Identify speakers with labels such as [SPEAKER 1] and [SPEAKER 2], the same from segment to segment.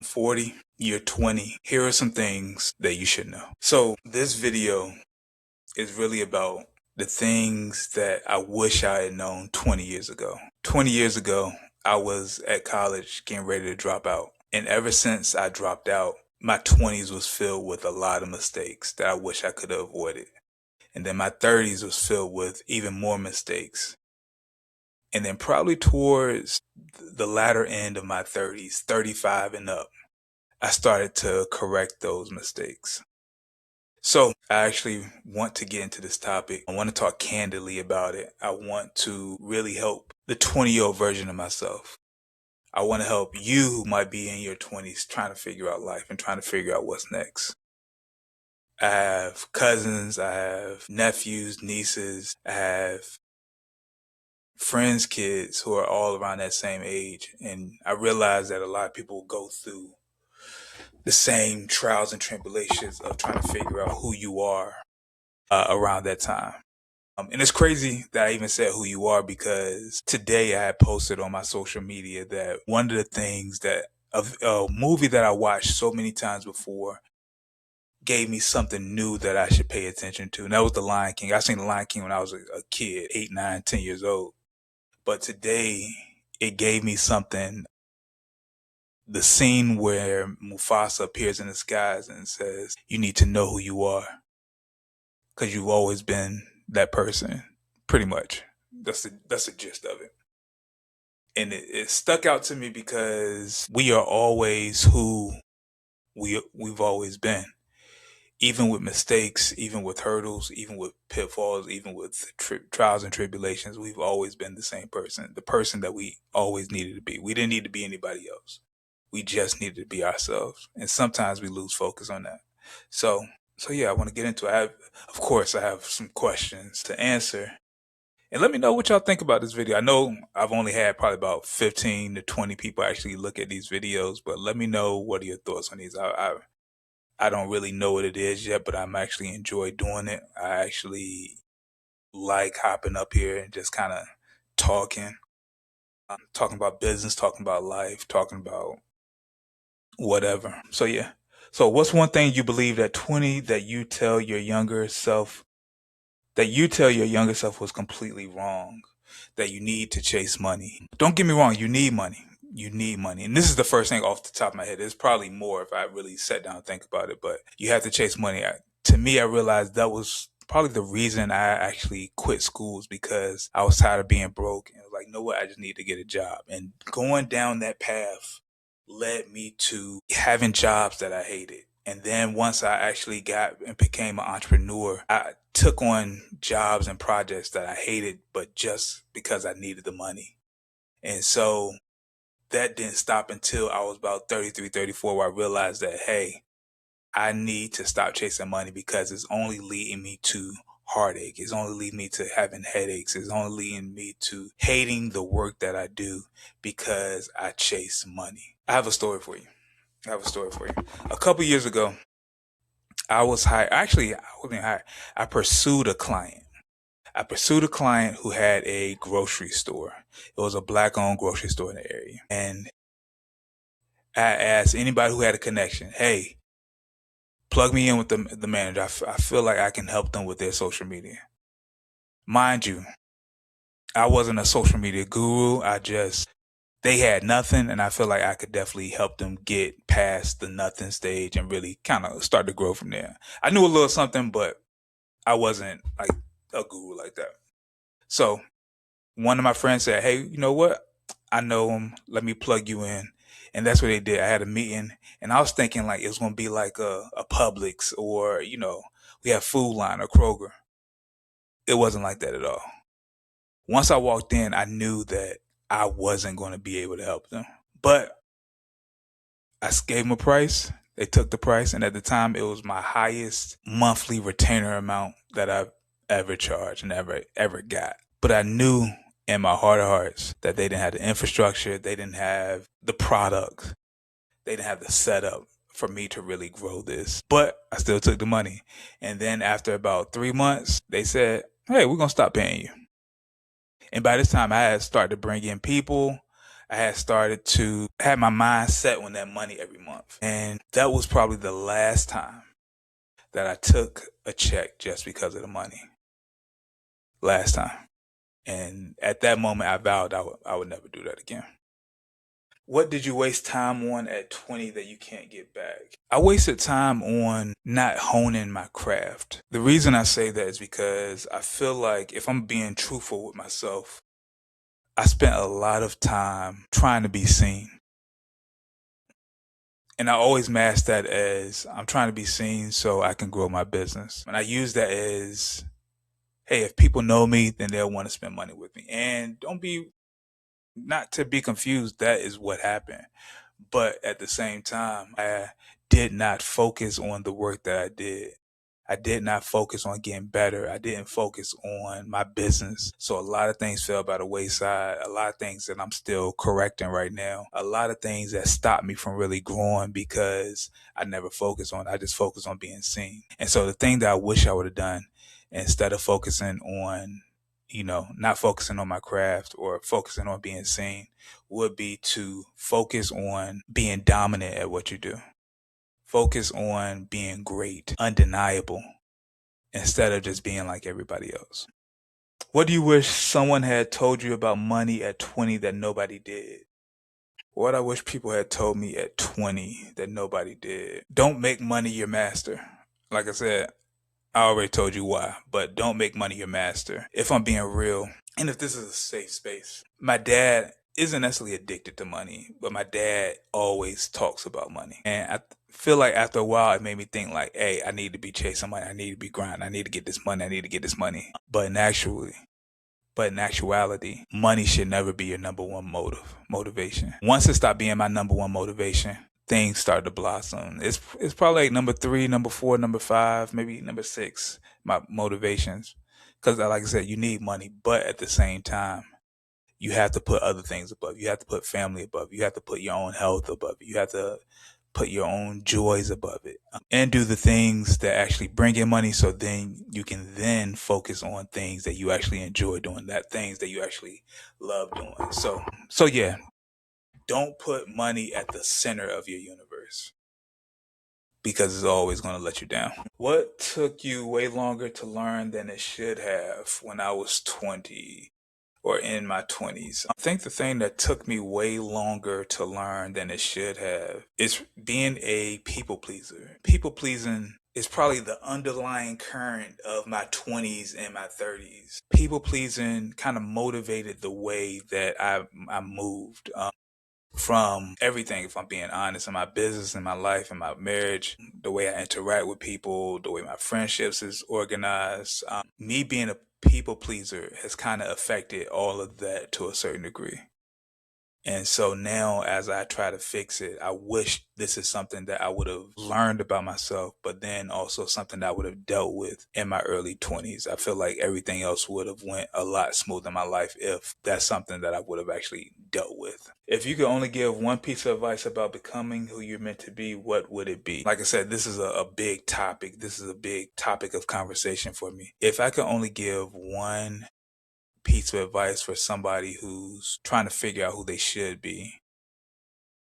[SPEAKER 1] 40, you're 20. Here are some things that you should know. So this video is really about the things that I wish I had known 20 years ago. 20 years ago, I was at college getting ready to drop out. And ever since I dropped out, my 20s was filled with a lot of mistakes that I wish I could have avoided. And then my 30s was filled with even more mistakes. And then probably towards the latter end of my 30s, 35 and up, I started to correct those mistakes. So I actually want to get into this topic. I want to talk candidly about it. I want to really help the 20-year-old version of myself. I want to help you who might be in your 20s trying to figure out life and trying to figure out what's next. I have cousins, I have nephews, nieces, I have friends' kids who are all around that same age. And I realize that a lot of people go through the same trials and tribulations of trying to figure out who you are around that time. And it's crazy that I even said who you are, because today I had posted on my social media that one of the things that a movie that I watched so many times before gave me something new that I should pay attention to. And that was The Lion King. I seen The Lion King when I was a kid, 8, 9, 10 years old. But today it gave me something. The scene where Mufasa appears in the skies and says, "You need to know who you are, because you've always been that person." Pretty much. That's the gist of it. And it stuck out to me because we are always who we've always been. Even with mistakes, even with hurdles, even with pitfalls, even with trials and tribulations, we've always been the same person, the person that we always needed to be. We didn't need to be anybody else. We just needed to be ourselves. And sometimes we lose focus on that. So, so yeah, I want to get into it. Of course, I have some questions to answer. And let me know what y'all think about this video. I know I've only had probably about 15 to 20 people actually look at these videos, but let me know what are your thoughts on these. I don't really know what it is yet, but I'm actually enjoy doing it. I actually like hopping up here and just kind of talking, talking about business, talking about life, talking about whatever. So yeah. So what's one thing you believe at 20 that you tell your younger self was completely wrong? That you need to chase money. Don't get me wrong, you need money. You need money. And this is the first thing off the top of my head. There's probably more if I really sat down and think about it, but you have to chase money. To me, I realized that was probably the reason I actually quit schools, because I was tired of being broke. And I was like, you know what? I just need to get a job. And going down that path led me to having jobs that I hated. And then once I actually got and became an entrepreneur, I took on jobs and projects that I hated, but just because I needed the money. And so that didn't stop until I was about 33, 34, where I realized that, hey, I need to stop chasing money because it's only leading me to heartache. It's only leading me to having headaches. It's only leading me to hating the work that I do because I chase money. I have a story for you. A couple years ago, I was hired. Actually, I wasn't hired. I pursued a client. Who had a grocery store. It was a black owned grocery store in the area. And I asked anybody who had a connection, hey, plug me in with the manager. I feel like I can help them with their social media. Mind you, I wasn't a social media guru. They had nothing, and I feel like I could definitely help them get past the nothing stage and really kind of start to grow from there. I knew a little something, but I wasn't like a guru like that. So one of my friends said, hey, you know what? I know him. Let me plug you in. And that's what they did. I had a meeting, and I was thinking like it was going to be like a Publix, or, we have Food Line or Kroger. It wasn't like that at all. Once I walked in, I knew that I wasn't going to be able to help them. But I gave them a price. They took the price. And at the time, it was my highest monthly retainer amount that I've ever charged and ever got. But I knew in my heart of hearts that they didn't have the infrastructure. They didn't have the product. They didn't have the setup for me to really grow this. But I still took the money. And then after about 3 months, they said, hey, we're going to stop paying you. And by this time, I had started to bring in people. I had started to have my mind set on that money every month. And that was probably the last time that I took a check just because of the money. Last time. And at that moment, I vowed I would never do that again. What did you waste time on at 20 that you can't get back? I wasted time on not honing my craft. The reason I say that is because I feel like if I'm being truthful with myself, I spent a lot of time trying to be seen. And I always mask that as I'm trying to be seen so I can grow my business. And I use that as, hey, if people know me, then they'll want to spend money with me. And not to be confused, that is what happened. But at the same time, I did not focus on the work that I did. I did not focus on getting better. I didn't focus on my business. So a lot of things fell by the wayside. A lot of things that I'm still correcting right now. A lot of things that stopped me from really growing because I never focused on it. I just focused on being seen. And so the thing that I wish I would have done, instead of focusing on, not focusing on my craft or focusing on being seen, would be to focus on being dominant at what you do. Focus on being great, undeniable, instead of just being like everybody else. What do you wish someone had told you about money at 20 that nobody did? What I wish people had told me at 20 that nobody did. Don't make money your master. Like I said, I already told you why, but don't make money your master. If I'm being real, and if this is a safe space, my dad isn't necessarily addicted to money, but my dad always talks about money. And I feel like after a while, it made me think like, hey, I need to be chasing money. I need to be grinding. I need to get this money. I need to get this money. But in actuality, money should never be your number one motivation. Once it stopped being my number one motivation, things start to blossom. It's probably like number 3, number 4, number 5, maybe number 6, my motivations. Because like I said, you need money, but at the same time, you have to put other things above. You have to put family above. You have to put your own health above. You have to put your own joys above it, and do the things that actually bring in money, so then you can then focus on things that you actually enjoy doing, that things that you actually love doing. So yeah, don't put money at the center of your universe, because it's always going to let you down. What took you way longer to learn than it should have when I was 20 or in my 20s? I think the thing that took me way longer to learn than it should have is being a people pleaser. People pleasing is probably the underlying current of my 20s and my 30s. People pleasing kind of motivated the way that I moved. From everything, if I'm being honest, in my business, in my life, in my marriage, the way I interact with people, the way my friendships is organized. Me being a people pleaser has kind of affected all of that to a certain degree. And so now, as I try to fix it, I wish this is something that I would have learned about myself, but then also something that I would have dealt with in my early 20s. I feel like everything else would have went a lot smoother in my life if that's something that I would have actually dealt with. If you could only give one piece of advice about becoming who you're meant to be, what would it be? Like I said, this is a big topic. This is a big topic of conversation for me. If I could only give one piece of advice for somebody who's trying to figure out who they should be,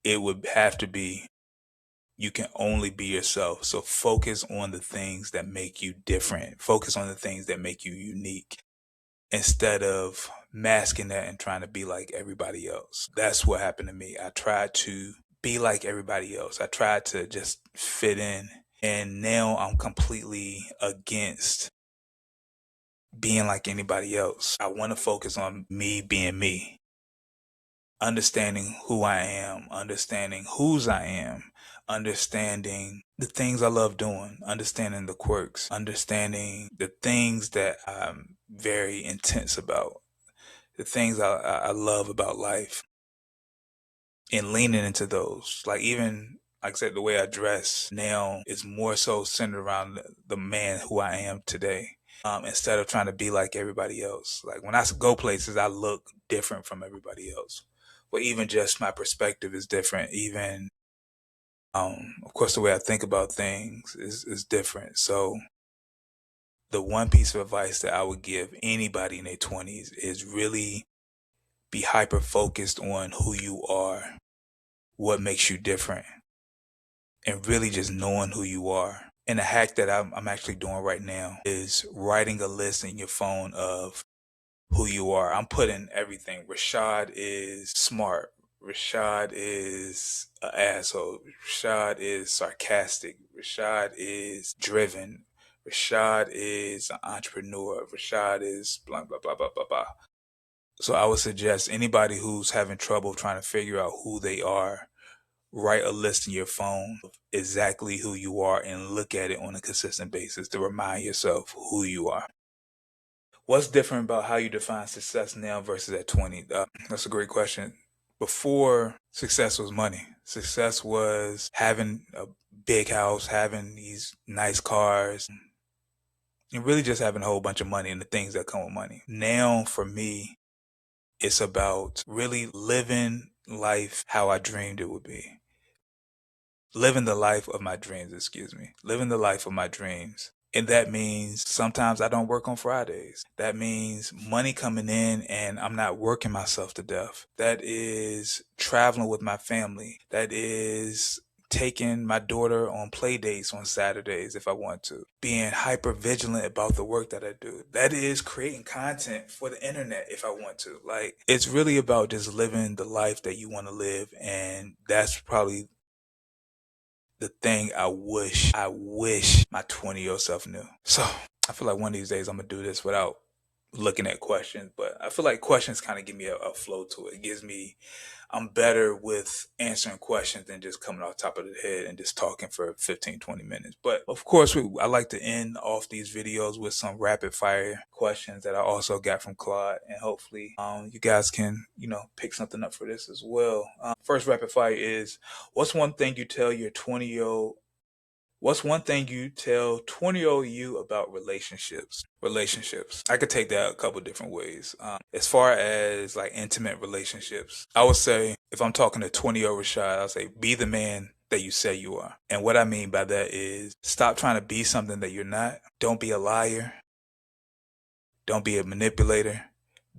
[SPEAKER 1] it would have to be, you can only be yourself. So focus on the things that make you different. Focus on the things that make you unique, instead of masking that and trying to be like everybody else. That's what happened to me. I tried to be like everybody else. I tried to just fit in. And now I'm completely against being like anybody else. I want to focus on me being me, understanding who I am, understanding whose I am, understanding the things I love doing, understanding the quirks, understanding the things that I'm very intense about, the things I love about life, and leaning into those. Like, even like I said, the way I dress now is more so centered around the man who I am today. Instead of trying to be like everybody else. Like, when I go places, I look different from everybody else. But even just my perspective is different. Even, of course, the way I think about things is different. So the one piece of advice that I would give anybody in their 20s is really be hyper focused on who you are, what makes you different, and really just knowing who you are. And a hack that I'm actually doing right now is writing a list in your phone of who you are. I'm putting everything. Rashad is smart. Rashad is an asshole. Rashad is sarcastic. Rashad is driven. Rashad is an entrepreneur. Rashad is blah, blah, blah, blah, blah, blah. So I would suggest anybody who's having trouble trying to figure out who they are, write a list in your phone of exactly who you are and look at it on a consistent basis to remind yourself who you are. What's different about how you define success now versus at 20? That's a great question. Before, success was money. Success was having a big house, having these nice cars, and really just having a whole bunch of money and the things that come with money. Now, for me, it's about really living life how I dreamed it would be. Living the life of my dreams, excuse me. Living the life of my dreams. And that means sometimes I don't work on Fridays. That means money coming in and I'm not working myself to death. That is traveling with my family. That is taking my daughter on play dates on Saturdays if I want to. Being hyper vigilant about the work that I do. That is creating content for the internet if I want to. Like, it's really about just living the life that you want to live. And that's probably the thing I wish my 20-year-old self knew. So I feel like one of these days I'm gonna do this without looking at questions, but I feel like questions kind of give me a flow to it. It gives me, I'm better with answering questions than just coming off top of the head and just talking for 15, 20 minutes. But of course, I like to end off these videos with some rapid fire questions that I also got from Claude. And hopefully you guys can, pick something up for this as well. First rapid fire is, what's one thing you tell your 20-year-old What's one thing you tell 20-year-old you about relationships? Relationships. I could take that a couple different ways. As far as like intimate relationships, I would say if I'm talking to 20-year-old Rashad, I'll say be the man that you say you are. And what I mean by that is stop trying to be something that you're not. Don't be a liar. Don't be a manipulator.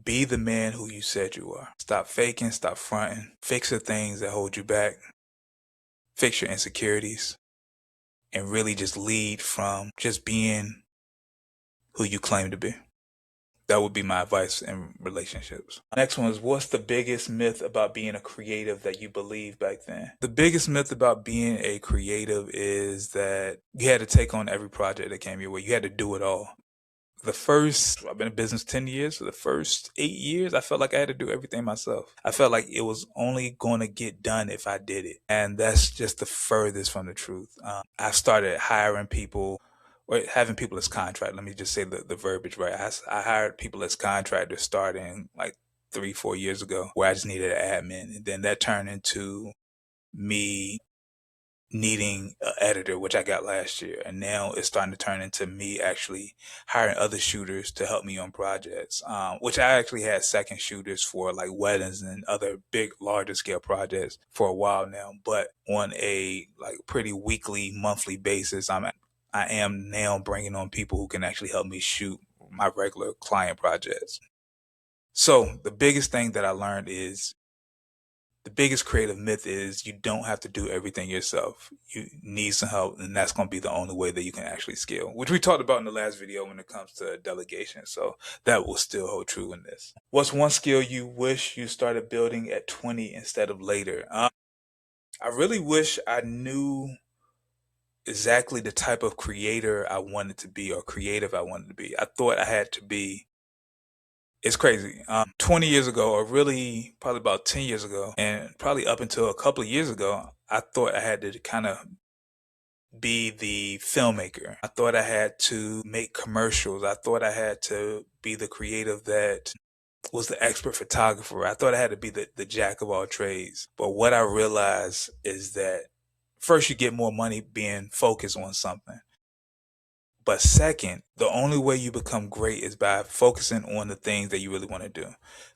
[SPEAKER 1] Be the man who you said you are. Stop faking, stop fronting. Fix the things that hold you back. Fix your insecurities. And really just lead from just being who you claim to be. That would be my advice in relationships. Next one is, what's the biggest myth about being a creative that you believed back then? The biggest myth about being a creative is that you had to take on every project that came your way. You had to do it all. I've been in business 10 years. For the first 8 years, I felt like I had to do everything myself. I felt like it was only going to get done if I did it. And that's just the furthest from the truth. I started hiring people or having people as contract. Let me just say the verbiage right. I hired people as contractors starting like 3-4 years ago, where I just needed an admin. And then that turned into me needing an editor, which I got last year. And now it's starting to turn into me actually hiring other shooters to help me on projects, which I actually had second shooters for like weddings and other big, larger scale projects for a while now. But on a like pretty weekly, monthly basis, I am now bringing on people who can actually help me shoot my regular client projects. So the biggest thing that I learned is the biggest creative myth is you don't have to do everything yourself. You need some help, and that's going to be the only way that you can actually scale, which we talked about in the last video when it comes to delegation. So that will still hold true in this. What's one skill you wish you started building at 20 instead of later? I really wish I knew exactly the type of creator I wanted to be or creative I wanted to be. I thought I had to be. It's crazy. 20 years ago, or really probably about 10 years ago, and probably up until a couple of years ago, I thought I had to kind of be the filmmaker. I thought I had to make commercials. I thought I had to be the creative that was the expert photographer. I thought I had to be the jack of all trades. But what I realized is that first, you get more money being focused on something. But second, the only way you become great is by focusing on the things that you really want to do.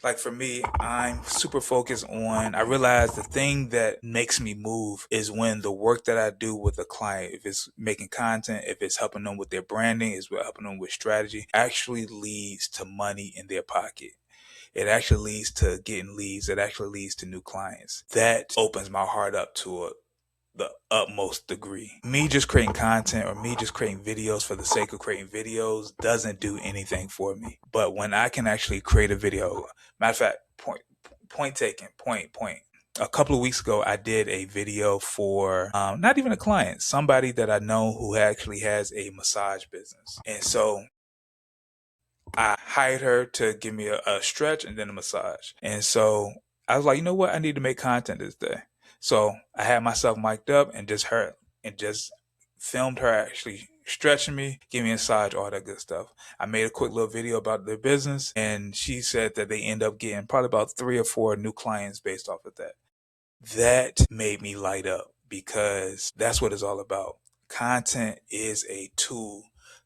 [SPEAKER 1] Like for me, I'm super focused on, I realize the thing that makes me move is when the work that I do with a client, if it's making content, if it's helping them with their branding, is helping them with strategy, actually leads to money in their pocket. It actually leads to getting leads. It actually leads to new clients. That opens my heart up to the utmost degree. Me just creating content or me just creating videos for the sake of creating videos doesn't do anything for me. But when I can actually create a video, matter of fact, point taken, point. A couple of weeks ago, I did a video for not even a client, somebody that I know who actually has a massage business. And so I hired her to give me a stretch and then a massage. And so I was like, you know what? I need to make content this day. So I had myself mic'd up and just filmed her actually stretching me, giving me a massage, all that good stuff. I made a quick little video about their business, and she said that they end up getting probably about 3 or 4 new clients based off of that. That made me light up because that's what it's all about. Content is a tool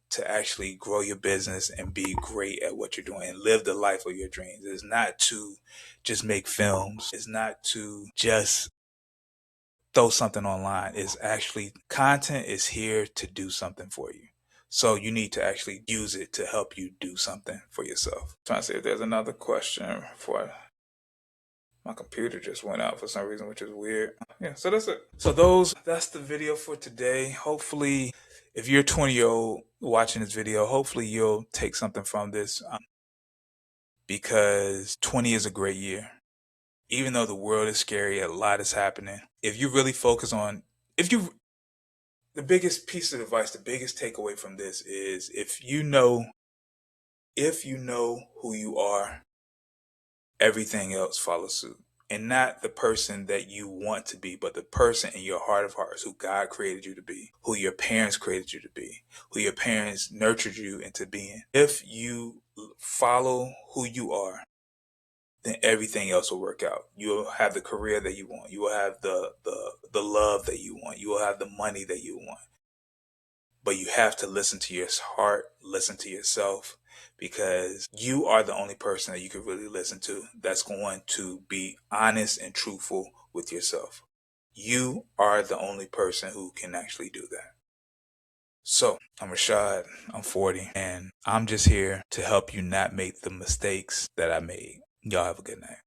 [SPEAKER 1] to actually grow your business and be great at what you're doing and live the life of your dreams. It's not to just make films. It's not to just throw something online. It's actually content is here to do something for you. So you need to actually use it to help you do something for yourself. Trying to see if there's another question before my computer just went out for some reason, which is weird. Yeah, so that's it. So that's the video for today. Hopefully, if you're a 20-year-old watching this video, hopefully you'll take something from this because 20 is a great year. Even though the world is scary, a lot is happening. If you really focus on, the biggest piece of advice, the biggest takeaway from this is if you know who you are, everything else follows suit. And not the person that you want to be, but the person in your heart of hearts who God created you to be, who your parents created you to be, who your parents nurtured you into being. If you follow who you are, then everything else will work out. You'll have the career that you want. You will have the love that you want. You will have the money that you want. But you have to listen to your heart, listen to yourself, because you are the only person that you can really listen to that's going to be honest and truthful with yourself. You are the only person who can actually do that. So, I'm Rashad, I'm 40, and I'm just here to help you not make the mistakes that I made. Y'all have a good night.